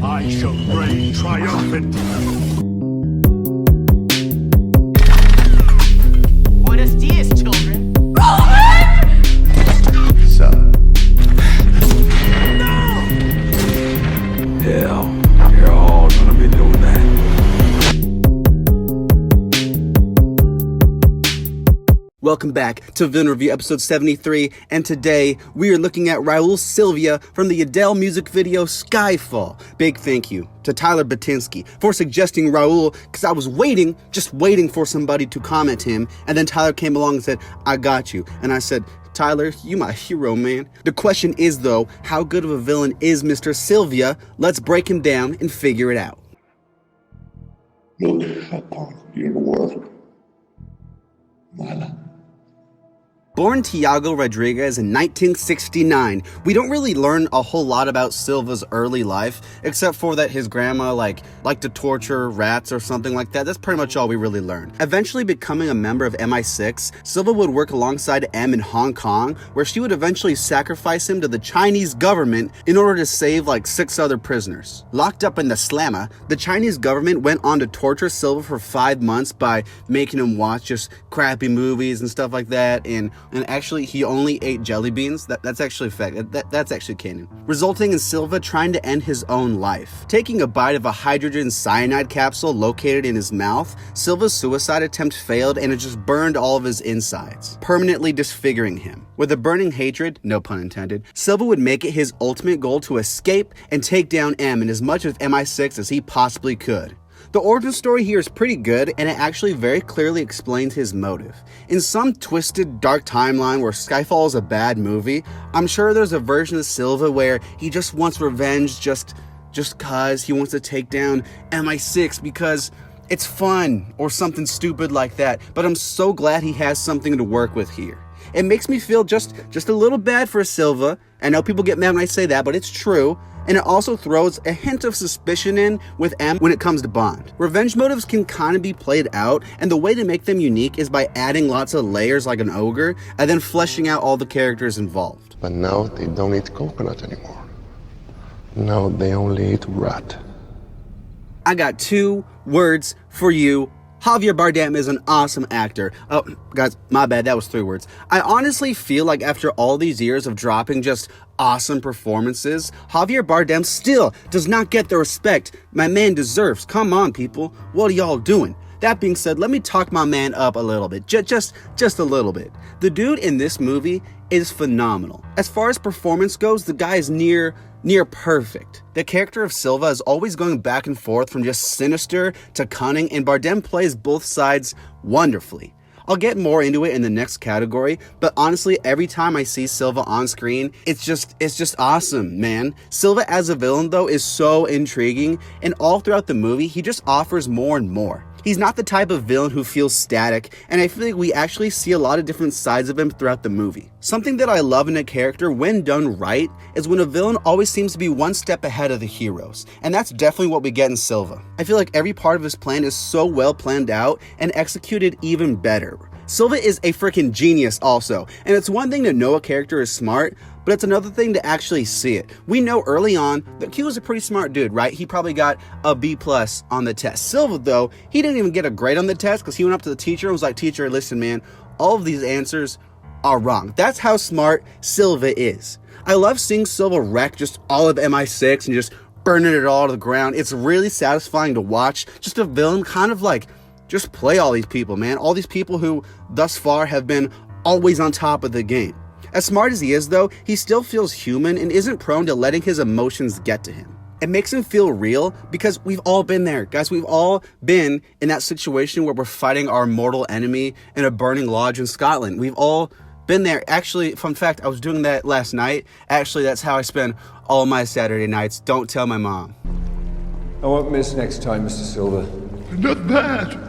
I shall reign triumphant. Buenos dias, children. So. Hell, you're all gonna be doing that. Welcome back to Villain Review episode 73, and today we are looking at Raoul Silva from the Adele music video Skyfall. Big thank you to Tyler Batinsky for suggesting Raoul, because I was just waiting for somebody to comment him, and then Tyler came along and said, I got you. And I said, Tyler, you my hero, man. The question is, though, how good of a villain is Mr. Silva? Let's break him down and figure it out. Lo deja con your word. Mala. Born Tiago Rodriguez in 1969, we don't really learn a whole lot about Silva's early life, except for that his grandma liked to torture rats or something like that. That's pretty much all we really learn. Eventually becoming a member of MI6, Silva would work alongside M in Hong Kong, where she would eventually sacrifice him to the Chinese government in order to save like 6 other prisoners. Locked up in the slammer, the Chinese government went on to torture Silva for 5 months by making him watch just crappy movies and stuff like that, and actually he only ate jelly beans. That's actually a fact. That's actually canon. Resulting in Silva trying to end his own life. Taking a bite of a hydrogen cyanide capsule located in his mouth, Silva's suicide attempt failed and it just burned all of his insides, permanently disfiguring him. With a burning hatred, no pun intended, Silva would make it his ultimate goal to escape and take down M and as much of MI6 as he possibly could. The origin story here is pretty good, and it actually very clearly explains his motive. In some twisted, dark timeline where Skyfall is a bad movie, I'm sure there's a version of Silva where he just wants revenge just cause he wants to take down MI6 because it's fun or something stupid like that, but I'm so glad he has something to work with here. It makes me feel just a little bad for Silva. I know people get mad when I say that, but it's true. And it also throws a hint of suspicion in with M when it comes to Bond. Revenge motives can kind of be played out, and the way to make them unique is by adding lots of layers like an ogre, and then fleshing out all the characters involved. But now they don't eat coconut anymore. Now they only eat rat. I got 2 words for you. Javier Bardem is an awesome actor. Oh, guys, my bad, that was 3 words. I honestly feel like after all these years of dropping just awesome performances, Javier Bardem still does not get the respect my man deserves. Come on, people. What are y'all doing? That being said, let me talk my man up a little bit. Just a little bit. The dude in this movie is phenomenal. As far as performance goes, the guy is near perfect. The character of Silva is always going back and forth from just sinister to cunning, and Bardem plays both sides wonderfully. I'll get more into it in the next category, but honestly, every time I see Silva on screen, it's just awesome, man. Silva as a villain, though, is so intriguing, and all throughout the movie, he just offers more and more. He's not the type of villain who feels static, and I feel like we actually see a lot of different sides of him throughout the movie. Something that I love in a character, when done right, is when a villain always seems to be one step ahead of the heroes, and that's definitely what we get in Silva. I feel like every part of his plan is so well planned out and executed even better. Silva is a freaking genius also, and it's one thing to know a character is smart, but it's another thing to actually see it. We know early on that Q was a pretty smart dude, right? He probably got a B+ on the test. Silva, though, he didn't even get a grade on the test because he went up to the teacher and was like, teacher, listen, man, all of these answers are wrong. That's how smart Silva is. I love seeing Silva wreck just all of MI6 and just burning it all to the ground. It's really satisfying to watch just a villain kind of like just play all these people, man. All these people who thus far have been always on top of the game. As smart as he is, though, he still feels human and isn't prone to letting his emotions get to him. It makes him feel real because we've all been there, guys. We've all been in that situation where we're fighting our mortal enemy in a burning lodge in Scotland. We've all been there. Actually, fun fact, I was doing that last night. Actually, that's how I spend all my Saturday nights. Don't tell my mom. I won't miss next time, Mr. Silva. Not bad.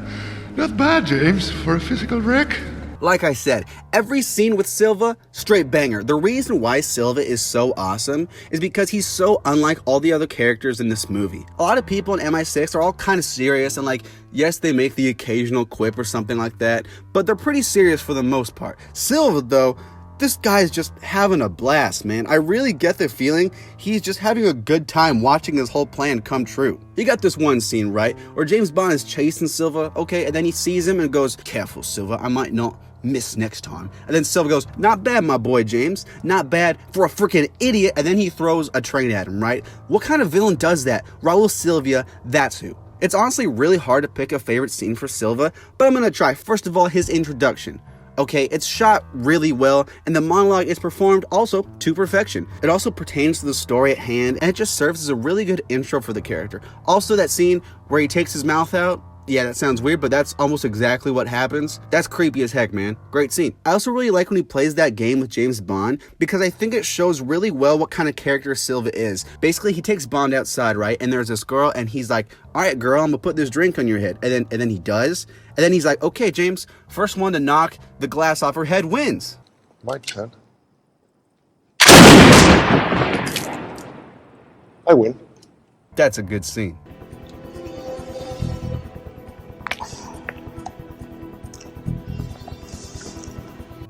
Not bad, James, for a physical wreck. Like I said, every scene with Silva, straight banger. The reason why Silva is so awesome is because he's so unlike all the other characters in this movie. A lot of people in MI6 are all kind of serious and like, yes, they make the occasional quip or something like that, but they're pretty serious for the most part. Silva, though, This guy is just having a blast, man. I really get the feeling he's just having a good time watching his whole plan come true. You got this one scene, right, where James Bond is chasing Silva, okay, and then he sees him and goes, "Careful, Silva, I might not miss next time." And then Silva goes, "Not bad, my boy James, not bad for a freaking idiot," and then he throws a train at him, right? What kind of villain does that? Raoul Silva, that's who. It's honestly really hard to pick a favorite scene for Silva, but I'm gonna try. First of all, his introduction. Okay, it's shot really well, and the monologue is performed also to perfection. It also pertains to the story at hand, and it just serves as a really good intro for the character. Also, that scene where he takes his mouth out, yeah, that sounds weird, but that's almost exactly what happens. That's creepy as heck, man. Great scene. I also really like when he plays that game with James Bond, because I think it shows really well what kind of character Silva is. Basically, he takes Bond outside, right, and there's this girl, and he's like, "All right, girl, I'm gonna put this drink on your head," and then he does, and then he's like, "Okay, James, first one to knock the glass off her head wins." My turn. I win. That's a good scene.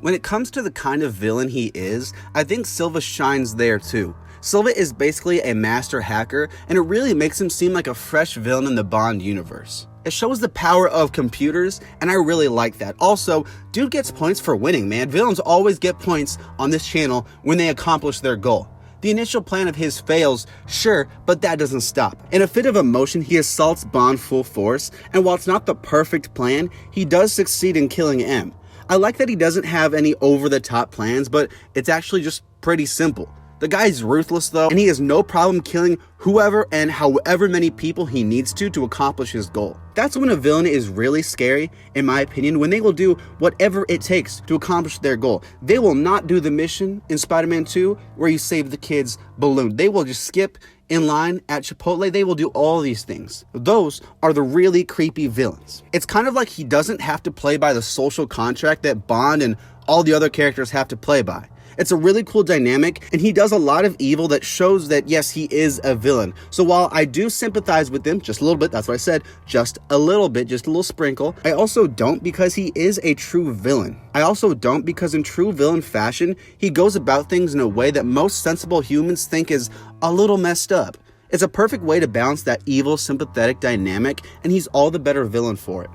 When it comes to the kind of villain he is, I think Silva shines there too. Silva is basically a master hacker, and it really makes him seem like a fresh villain in the Bond universe. It shows the power of computers, and I really like that. Also, dude gets points for winning, man. Villains always get points on this channel when they accomplish their goal. The initial plan of his fails, sure, but that doesn't stop. In a fit of emotion, he assaults Bond full force, and while it's not the perfect plan, he does succeed in killing M. I like that he doesn't have any over-the-top plans, but it's actually just pretty simple. The guy's ruthless though, and he has no problem killing whoever and however many people he needs to accomplish his goal. That's when a villain is really scary, in my opinion, when they will do whatever it takes to accomplish their goal. They will not do the mission in Spider-Man 2 where you save the kid's balloon. They will just skip in line at Chipotle. They will do all these things. Those are the really creepy villains. It's kind of like he doesn't have to play by the social contract that Bond and all the other characters have to play by. It's a really cool dynamic, and he does a lot of evil that shows that, yes, he is a villain. So while I do sympathize with him just a little bit, that's what I said, just a little bit, just a little sprinkle, I also don't because he is a true villain. I also don't because in true villain fashion, he goes about things in a way that most sensible humans think is a little messed up. It's a perfect way to balance that evil, sympathetic dynamic, and he's all the better villain for it.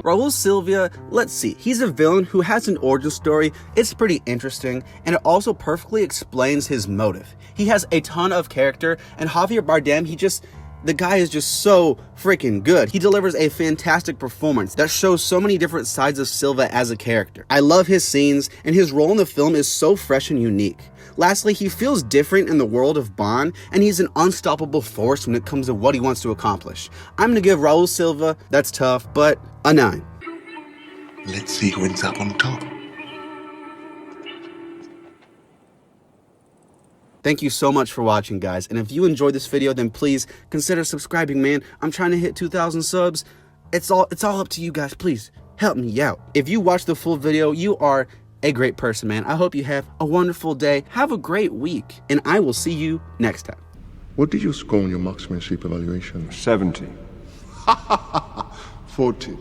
Raoul Silva, let's see, he's a villain who has an origin story. It's pretty interesting, and it also perfectly explains his motive. He has a ton of character, and Javier Bardem, the guy is just so freaking good. He delivers a fantastic performance that shows so many different sides of Silva as a character. I love his scenes, and his role in the film is so fresh and unique. Lastly, he feels different in the world of Bond, and he's an unstoppable force when it comes to what he wants to accomplish. I'm gonna give Raoul Silva, that's tough, but a 9. Let's see who ends up on top. Thank you so much for watching, guys, and if you enjoyed this video, then please consider subscribing, man. I'm trying to hit 2,000 subs. It's all up to you guys. Please help me out. If you watch the full video, you are a great person, man. I hope you have a wonderful day. Have a great week, and I will see you next time. What did you score on your marksmanship evaluation? 70. 40.